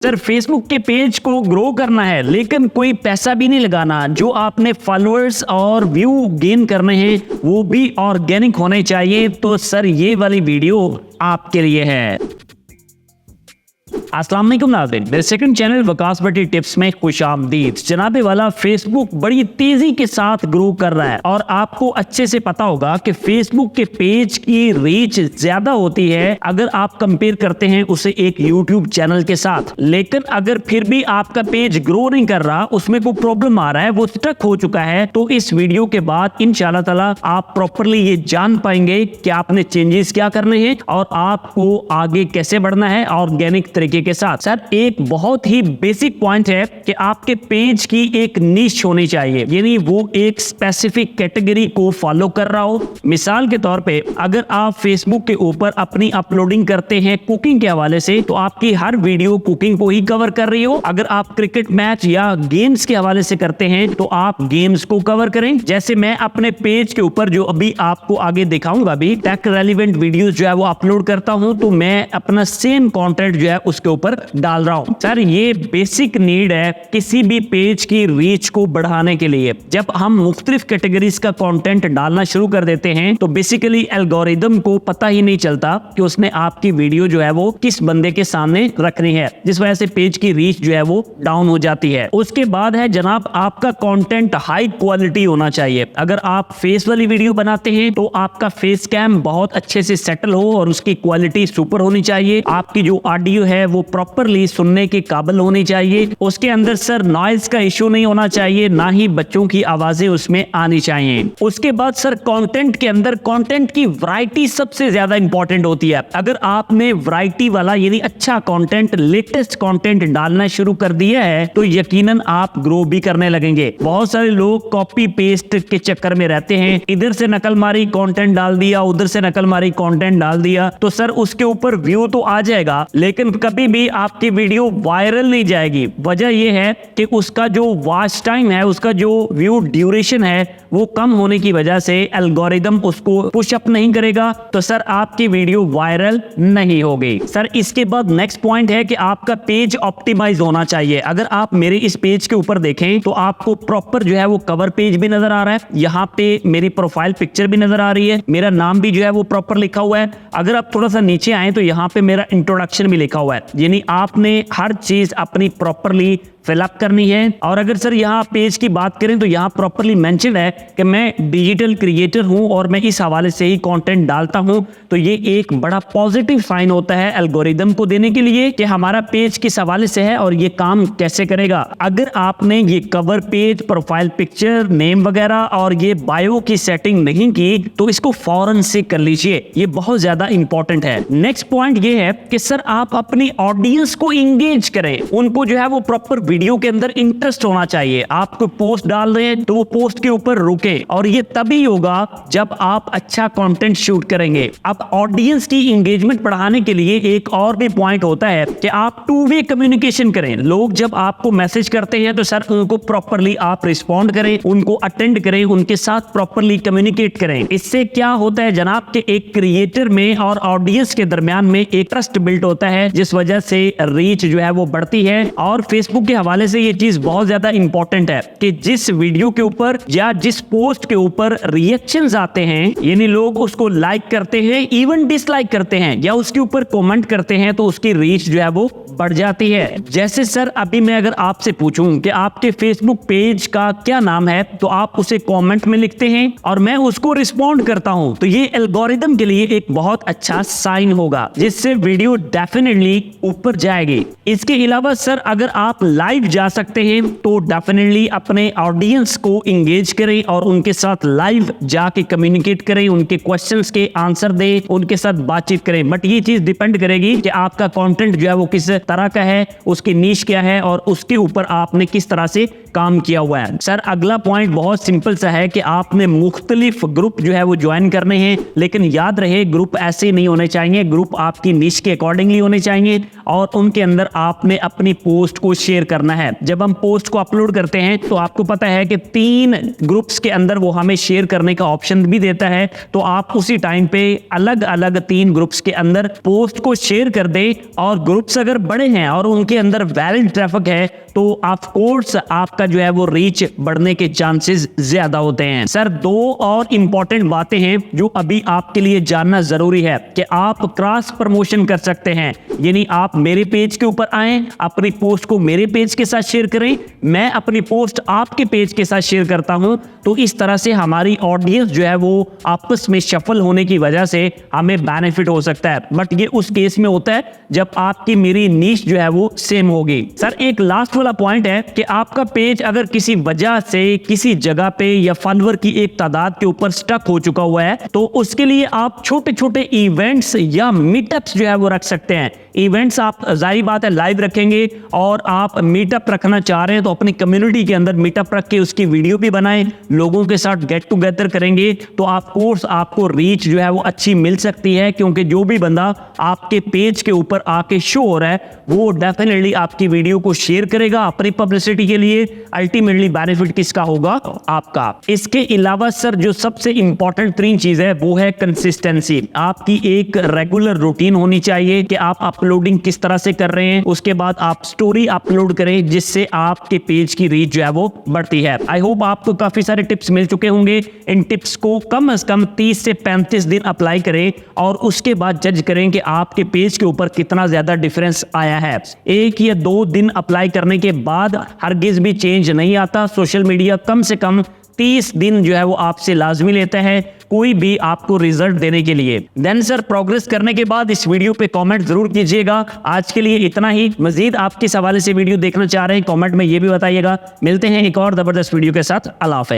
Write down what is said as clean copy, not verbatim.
Sir Facebook के page को grow करना है लेकिन कोई पैसा भी नहीं लगाना, जो आपने फॉलोअर्स और व्यू गेन करने हैं वो भी ऑर्गेनिक होने चाहिए, तो सर ये वाली वीडियो आपके लिए है। अस्सलाम वालेकुम नाज़रीन, मेरे सेकंड चैनल वकास भट्टी टिप्स में खुशामदीद। जनाबे वाला फेसबुक बड़ी तेजी के साथ ग्रो कर रहा है और आपको अच्छे से पता होगा कि फेसबुक के पेज की रीच ज्यादा होती है अगर आप कंपेयर करते हैं उसे एक यूट्यूब चैनल के साथ। लेकिन अगर फिर भी आपका पेज ग्रो नहीं कर रहा, उसमें कोई प्रॉब्लम आ रहा है, वो स्टक हो चुका है, तो इस वीडियो के बाद इंशाल्लाह ताला आप प्रॉपरली ये जान पाएंगे कि आपने चेंजेस क्या करने हैं और आपको आगे कैसे बढ़ना है ऑर्गेनिक तरीके के साथ। सर एक बहुत ही बेसिक पॉइंट है कि आपके पेज की एक नीश होनी चाहिए, यानी वो एक स्पेसिफिक कैटेगरी को फॉलो कर रहा हो। मिसाल के तौर पे अगर आप फेसबुक के ऊपर अपनी अपलोडिंग करते हैं कुकिंग के हवाले से, तो आपकी हर वीडियो कुकिंग को ही कवर कर रही हो। अगर आप क्रिकेट मैच या गेम्स के हवाले से करते हैं तो आप गेम्स को कवर करें। जैसे मैं अपने पेज के ऊपर जो अभी आपको आगे दिखाऊंगा, अभी टेक रेलिवेंट वीडियोस जो है वो अपलोड करता हूं, तो मैं अपना सेम कंटेंट जो है उसके ऊपर डाल रहा हूं। सर ये बेसिक नीड है किसी भी पेज की रीच को बढ़ाने के लिए। जब हम मुख्तलिफ कैटेगरीज का कंटेंट डालना शुरू कर देते हैं तो बेसिकली एल्गोरिदम को पता ही नहीं चलता कि उसने आपकी वीडियो जो है वो किस बंदे के सामने रखनी है, जिस वजह से पेज की रीच जो है वो डाउन हो जाती है। उसके बाद है जनाब आपका कंटेंट हाई क्वालिटी होना चाहिए। अगर आप फेस वाली वीडियो बनाते हैं तो आपका फेस कैम बहुत अच्छे से सेटल हो और उसकी क्वालिटी सुपर होनी चाहिए। आपकी जो ऑडियो है वो प्रॉपरली सुनने के काबिल होनी चाहिए। उसके अंदर सर नॉइज का इशू नहीं होना चाहिए, ना ही बच्चों की आवाजें उसमें आनी चाहिए। उसके बाद सर कंटेंट के अंदर कंटेंट की वैरायटी सबसे ज्यादा इंपॉर्टेंट होती है। अगर आपने वैरायटी वाला यानी अच्छा कंटेंट, लेटेस्ट कंटेंट डालना शुरू कर दिया है तो यकीनन आप ग्रो भी करने लगेंगे। बहुत सारे लोग कॉपी पेस्ट के चक्कर में रहते हैं, इधर से नकल मारी कंटेंट डाल दिया, उधर से नकल मारी कंटेंट डाल दिया, तो सर उसके ऊपर व्यू तो आ जाएगा लेकिन कभी भी आपकी वीडियो वायरल नहीं जाएगी। वजह यह है कि उसका जो वॉच टाइम है, उसका जो व्यू ड्यूरेशन है वो कम होने की वजह से एल्गोरिदम उसको पुश अप नहीं करेगा, तो सर आपकी वीडियो वायरल नहीं होगी। सर इसके बाद नेक्स्ट पॉइंट है कि आपका पेज ऑप्टिमाइज होना चाहिए। अगर आप मेरे इस पेज के ऊपर देखें तो आपको प्रॉपर जो है वो कवर पेज भी नजर आ रहा है, यहाँ पे मेरी प्रोफाइल पिक्चर भी नजर आ रही है, मेरा नाम भी जो है वो प्रॉपर लिखा हुआ है। अगर आप थोड़ा सा नीचे आए तो यहाँ पे मेरा इंट्रोडक्शन भी लिखा हुआ है, यानी आपने हर चीज अपनी प्रॉपरली फिलअप करनी है। और अगर सर यहाँ पेज की बात करें तो यहाँ प्रॉपरली मेंशन है कि मैं डिजिटल क्रिएटर हूँ और मैं इस हवाले से ही कंटेंट डालता हूँ, तो ये एक बड़ा पॉजिटिव साइन होता है एल्गोरिदम को देने के लिए कि हमारा पेज किस हवाले से है और ये काम कैसे करेगा। अगर आपने ये cover page, profile picture, name वगैरह और ये बायो की सेटिंग नहीं की तो इसको फौरन से कर लीजिए, ये बहुत ज्यादा इंपॉर्टेंट है। नेक्स्ट पॉइंट ये है कि सर आप अपनी ऑडियंस को इंगेज करें, उनको जो है वो प्रॉपर वीडियो के अंदर इंटरेस्ट होना चाहिए। आप कोई पोस्ट डाल रहे हैं तो वो पोस्ट के ऊपर रुके, और ये तभी होगा जब आप अच्छा कंटेंट शूट करेंगे। अब ऑडियंस की एंगेजमेंट बढ़ाने के लिए एक और भी पॉइंट होता है कि आप टू वे कम्युनिकेशन करें। लोग जब आपको मैसेज करते हैं तो सर उनको प्रॉपरली आप रिस्पॉन्ड करें, उनको अटेंड करें, उनके साथ प्रॉपरली कम्युनिकेट करें। इससे क्या होता है जनाब कि एक क्रिएटर में और ऑडियंस के दरमियान में एक ट्रस्ट बिल्ड होता है, जिस वजह से रीच जो है वो बढ़ती है। और फेसबुक के हवाले से ये चीज बहुत ज्यादा इंपॉर्टेंट है कि जिस वीडियो के ऊपर या जिस पोस्ट के ऊपर रिएक्शंस आते हैं, यानी लोग उसको लाइक करते हैं, इवन डिसलाइक करते हैं या उसके ऊपर कमेंट करते हैं, तो उसकी रीच जो है वो बढ़ जाती है। जैसे सर अभी मैं अगर आपसे पूछूं कि आपके फेसबुक पेज का क्या नाम है, तो आप उसे कमेंट में लिखते हैं और मैं उसको रिस्पॉन्ड करता हूं, तो ये एल्गोरिदम के लिए एक बहुत अच्छा साइन होगा जिससे वीडियो डेफिनेटली ऊपर जाएगी। इसके अलावा सर अगर आप लाइव जा सकते हैं तो डेफिनेटली अपने ऑडियंस को इंगेज करें और उनके साथ लाइव जाके कम्युनिकेट करें, उनके क्वेश्चंस के आंसर दें, उनके साथ बातचीत करें। बट ये चीज डिपेंड करेगी कि आपका कंटेंट जो है वो किस तरह का है, उसकी नीश क्या है और उसके ऊपर आपने किस तरह से काम किया हुआ है। सर अगला पॉइंट बहुत सिंपल सा है कि आपने मुख्तलिफ ग्रुप जो है वो ज्वाइन करने हैं, लेकिन याद रहे ग्रुप ऐसे नहीं होने चाहिए, ग्रुप आपकी निश के अकॉर्डिंगली होने चाहिए और उनके अंदर आपने अपनी पोस्ट को शेयर करना है। जब हम पोस्ट को अपलोड करते हैं तो आपको पता है कि 3 ग्रुप्स के अंदर वो हमें शेयर करने का ऑप्शन भी देता है, तो आप उसी टाइम पे अलग अलग 3 ग्रुप्स के अंदर पोस्ट को शेयर कर दे। और ग्रुप्स अगर बड़े हैं और उनके अंदर वैलिड ट्रैफिक है तो ऑफ कोर्स आपका जो है वो रीच बढ़ने के चांसेस ज्यादा होते हैं। सर 2 और इंपॉर्टेंट बातें हैं जो अभी आपके लिए जानना जरूरी है कि आप क्रॉस प्रमोशन कर सकते हैं, यानी आप मेरे पेज के ऊपर आए, अपनी पोस्ट को मेरे पेज के साथ शेयर करें, मैं अपनी पोस्ट आपके पेज के साथ शेयर करता हूं, तो इस तरह से हमारी ऑडियंस जो है वो आपस में शफल होने की वजह से हमें बेनिफिट हो सकता है। बट ये उस केस में होता है जब आपकी मेरी नीश जो है वो सेम होगी। सर एक लास्ट वाला पॉइंट है कि आपका पेज अगर किसी वजह से किसी जगह पे या फॉलोअर की एक तादाद के ऊपर स्टक हो चुका हुआ है तो उसके लिए आप छोटे छोटे इवेंट्स या मीटअप्स जो है वो रख सकते हैं। इवेंट्स आप जाहिर बात है लाइव रखेंगे और आप मीटअप रखना चाह रहे हैं तो अपनी कम्युनिटी के अंदर मीटअप रख के उसकी वीडियो भी बनाएं, लोगों के साथ गेट टुगेदर करेंगे तो ऑफ कोर्स आपको रीच जो है वो अच्छी मिल सकती है, क्योंकि जो भी बंदा आपके पेज के ऊपर आके शो हो रहा है वो डेफिनेटली आपकी वीडियो को शेयर करेगा अपनी पब्लिसिटी के लिए। अल्टीमेटली बेनिफिट किसका होगा? आपका। इसके अलावा सर जो सबसे इंपॉर्टेंट 3 चीज है वो है कंसिस्टेंसी। आपकी एक रेगुलर रूटीन होनी चाहिए कि आप अपलोडिंग किस तरह से कर रहे हैं, उसके बाद आप स्टोरी अपलोड करें जिससे आपके पेज की रीच जो है वो बढ़ती है। आई होप आपको काफी सारे टिप्स मिल चुके होंगे। इन टिप्स को कम से कम 30 से 35 दिन अप्लाई करें और उसके बाद जज करें कि आपके पेज के ऊपर कितना ज्यादा डिफरेंस आया है। 1 या 2 दिन अप्लाई करने के बाद हरगिज भी चेंज नहीं आता। सोशल मीडिया कम से कम 30 दिन जो है वो आपसे लाजमी लेता है कोई भी आपको रिजल्ट देने के लिए। देन सर प्रोग्रेस करने के बाद इस वीडियो पे कमेंट जरूर कीजिएगा। आज के लिए इतना ही। मजीद आप किस हवाले से वीडियो देखना चाह रहे हैं कमेंट में ये भी बताइएगा। मिलते हैं एक और जबरदस्त वीडियो के साथ। अल्लाह हाफिज़।